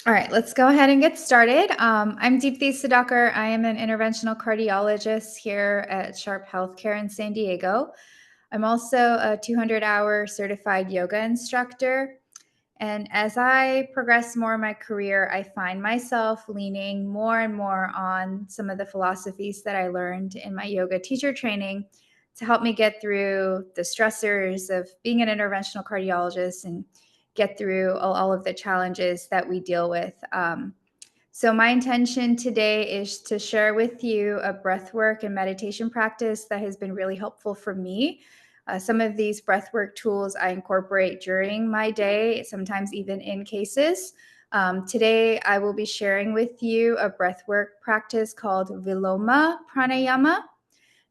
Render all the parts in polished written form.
All right, let's go ahead and get started. I'm Deepthi Sudhakar. I am an interventional cardiologist here at Sharp Healthcare in San Diego. I'm also a 200-hour certified yoga instructor. And as I progress more in my career, I find myself leaning more and more on some of the philosophies that I learned in my yoga teacher training to help me get through the stressors of being an interventional cardiologist and get through all of the challenges that we deal with. So my intention today is to share with you a breathwork and meditation practice that has been really helpful for me. Some of these breathwork tools I incorporate during my day, sometimes even in cases. Today, I will be sharing with you a breathwork practice called Viloma Pranayama.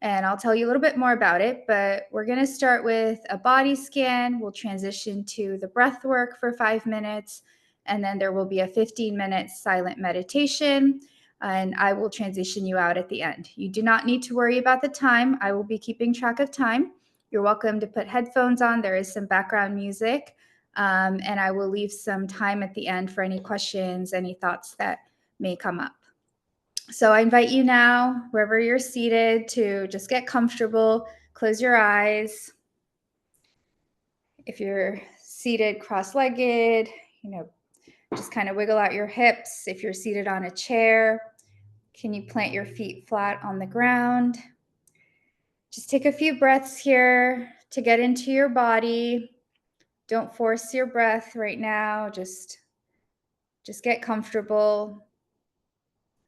And I'll tell you a little bit more about it, but we're going to start with a body scan. We'll transition to the breath work for 5 minutes, and then there will be a 15-minute silent meditation, and I will transition you out at the end. You do not need to worry about the time. I will be keeping track of time. You're welcome to put headphones on. There is some background music, and I will leave some time at the end for any questions, any thoughts that may come up. So I invite you now, wherever you're seated, to just get comfortable, close your eyes. If you're seated cross-legged, just kind of wiggle out your hips. If you're seated on a chair, can you plant your feet flat on the ground? Just take a few breaths here to get into your body. Don't force your breath right now. Just get comfortable.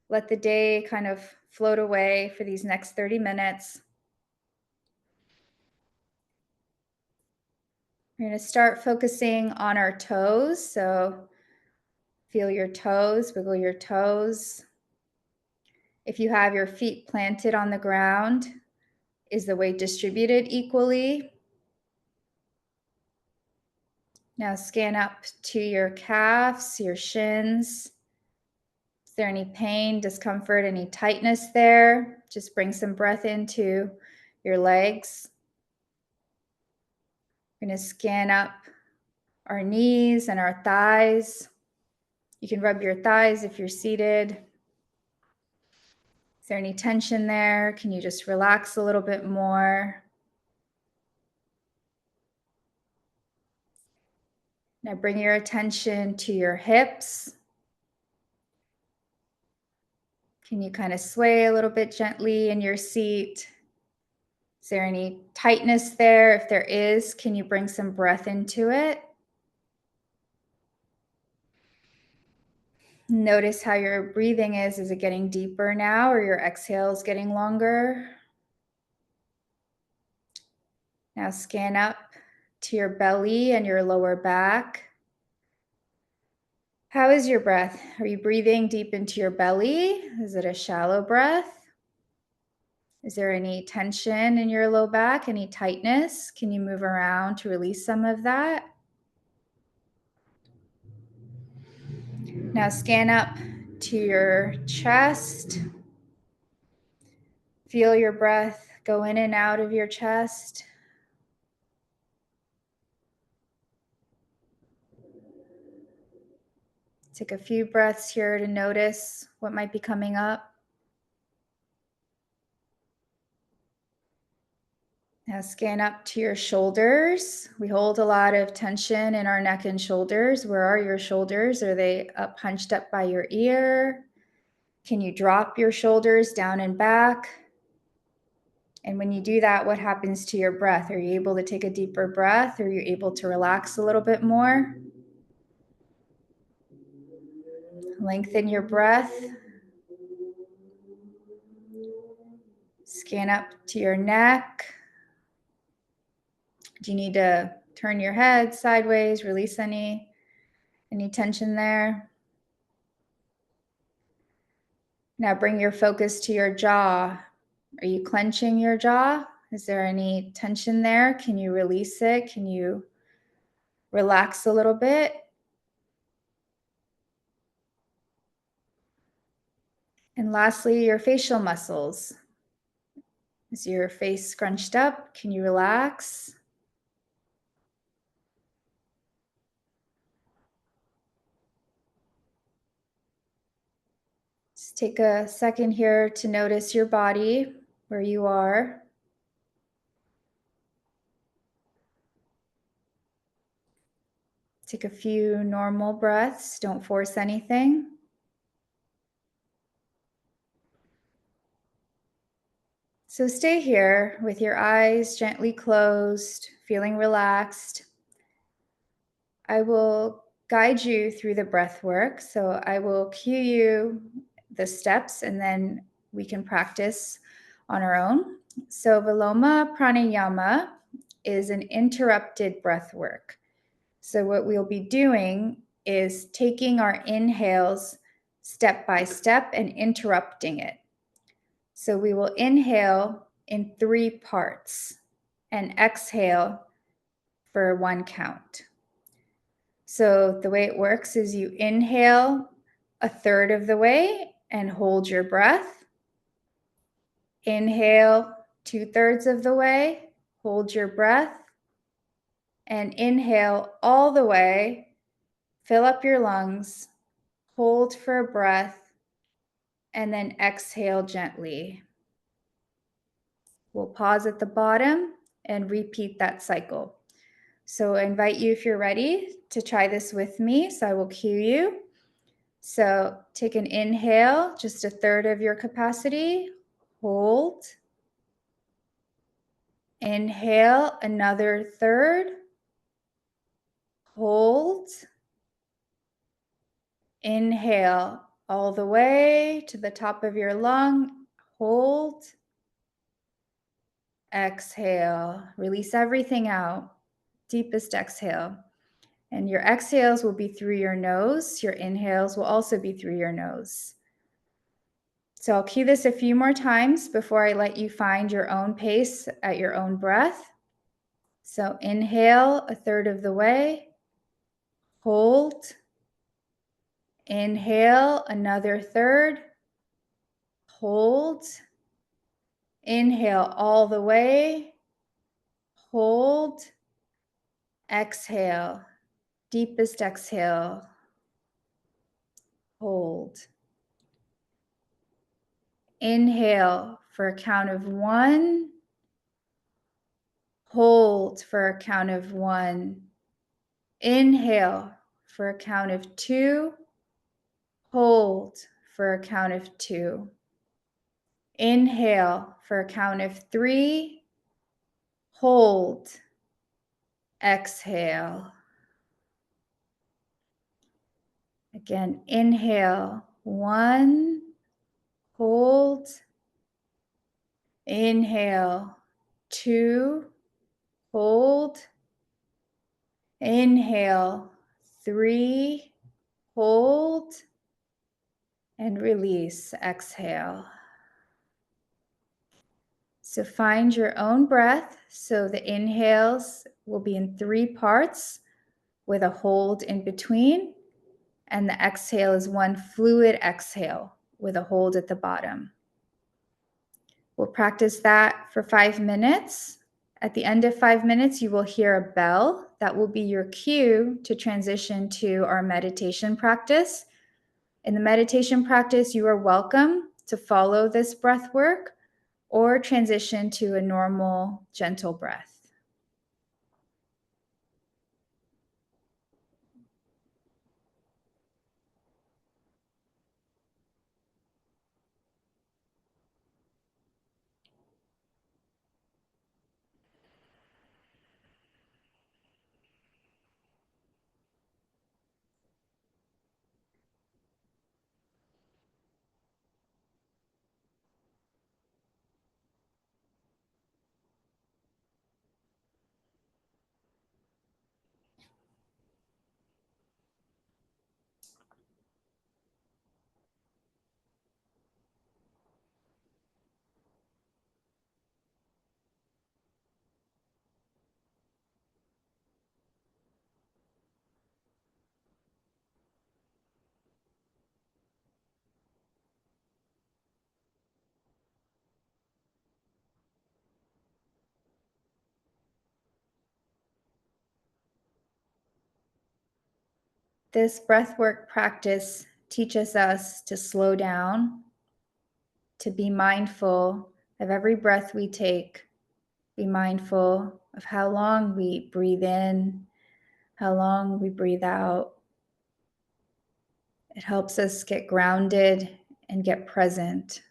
Let the day kind of float away for these next 30 minutes. We're going to start focusing on our toes. So feel your toes, wiggle your toes. If you have your feet planted on the ground, is the weight distributed equally? Now scan up to your calves, your shins. Is there any pain, discomfort, any tightness there? Just bring some breath into your legs. We're going to scan up our knees and our thighs. You can rub your thighs if you're seated. Is there any tension there? Can you just relax a little bit more? Now bring your attention to your hips. Can you kind of sway a little bit gently in your seat? Is there any tightness there? If there is, can you bring some breath into it? Notice how your breathing is. Is it getting deeper now, or your exhale is getting longer? Now scan up to your belly and your lower back. How is your breath? Are you breathing deep into your belly? Is it a shallow breath? Is there any tension in your low back, any tightness? Can you move around to release some of that? Now scan up to your chest. Feel your breath go in and out of your chest. Take a few breaths here to notice what might be coming up. Now scan up to your shoulders. We hold a lot of tension in our neck and shoulders. Where are your shoulders? Are they up, hunched up by your ear? Can you drop your shoulders down and back? And when you do that, what happens to your breath? Are you able to take a deeper breath? Are you able to relax a little bit more? Lengthen your breath. Scan up to your neck. Do you need to turn your head sideways, release any tension there? Now bring your focus to your jaw. Are you clenching your jaw? Is there any tension there? Can you release it? Can you relax a little bit? And lastly, your facial muscles. Is your face scrunched up? Can you relax? Take a second here to notice your body, where you are. Take a few normal breaths. Don't force anything. So stay here with your eyes gently closed, feeling relaxed. I will guide you through the breath work. So I will cue you the steps and then we can practice on our own. So Viloma Pranayama is an interrupted breath work. So what we'll be doing is taking our inhales step by step and interrupting it. So we will inhale in 3 parts and exhale for 1 count. So the way it works is you inhale a third of the way and hold your breath. Inhale 2/3 of the way, hold your breath, and inhale all the way, fill up your lungs, hold for a breath, and then exhale gently. We'll pause at the bottom and repeat that cycle. So I invite you, if you're ready, to try this with me. So I will cue you. So take an inhale, just a third of your capacity. Hold. Inhale, another third. Hold. Inhale all the way to the top of your lung. Hold. Exhale. Release everything out. Deepest exhale. And your exhales will be through your nose. Your inhales will also be through your nose. So I'll cue this a few more times before I let you find your own pace at your own breath. So inhale a third of the way. Hold. Inhale another third. Hold. Inhale all the way. Hold. Exhale. Deepest exhale. Hold. Inhale for a count of 1. Hold for a count of 1. Inhale for a count of 2. Hold for a count of 2. Inhale for a count of 3. Hold. Exhale. Again, inhale. 1. Hold. Inhale. 2. Hold. Inhale. 3. Hold. And release. Exhale. So find your own breath. So the inhales will be in 3 parts with a hold in between. And the exhale is one fluid exhale with a hold at the bottom. We'll practice that for 5 minutes. At the end of 5 minutes, you will hear a bell. That will be your cue to transition to our meditation practice. In the meditation practice, you are welcome to follow this breath work or transition to a normal, gentle breath. This breathwork practice teaches us to slow down, to be mindful of every breath we take, be mindful of how long we breathe in, how long we breathe out. It helps us get grounded and get present.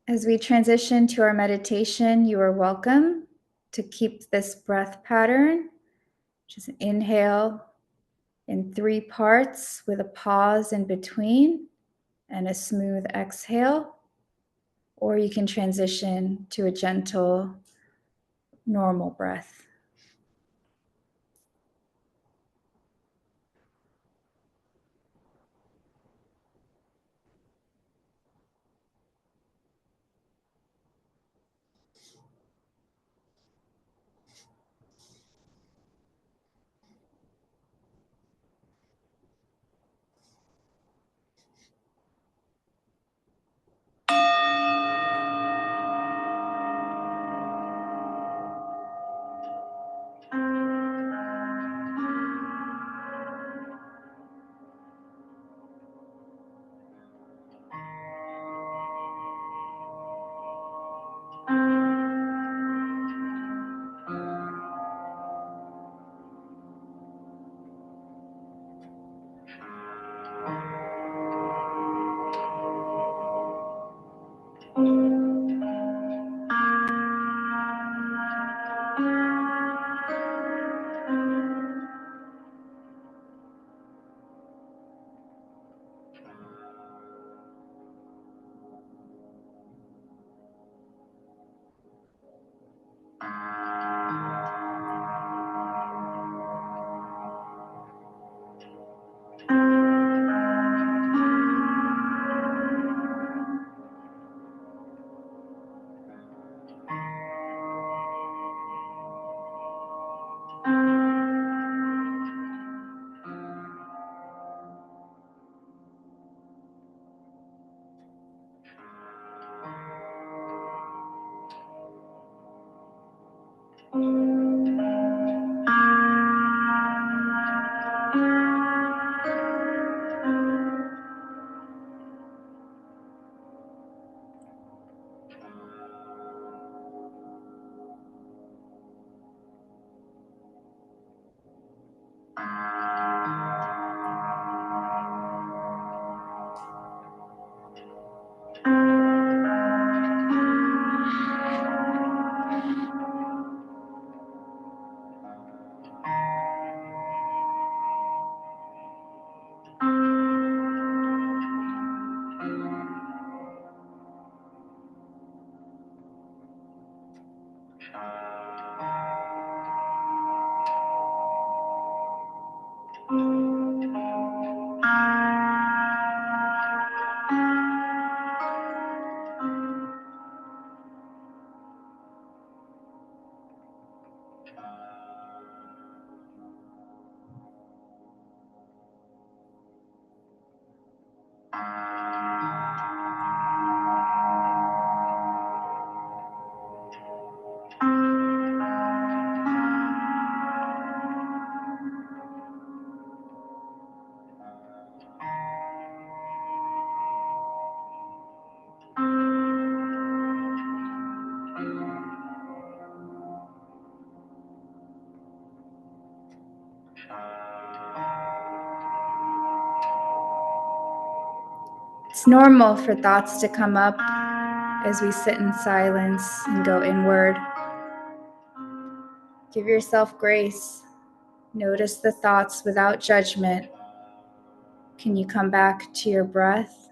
As we transition to our meditation, you are welcome to keep this breath pattern, which is an inhale in 3 parts with a pause in between and a smooth exhale. Or you can transition to a gentle, normal breath. It's normal for thoughts to come up as we sit in silence and go inward. Give yourself grace. Notice the thoughts without judgment. Can you come back to your breath?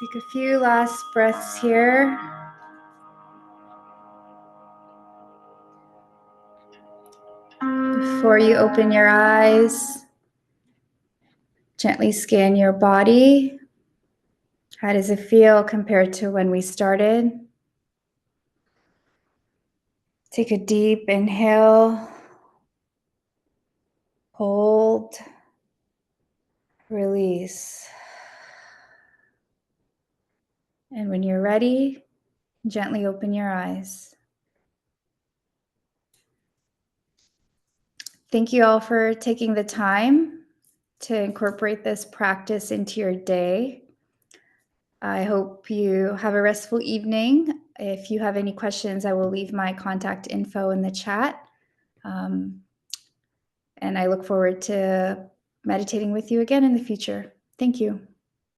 Take a few last breaths here. Before you open your eyes, gently scan your body. How does it feel compared to when we started? Take a deep inhale. Hold. Release. And when you're ready, gently open your eyes. Thank you all for taking the time to incorporate this practice into your day. I hope you have a restful evening. If you have any questions, I will leave my contact info in the chat. And I look forward to meditating with you again in the future. Thank you.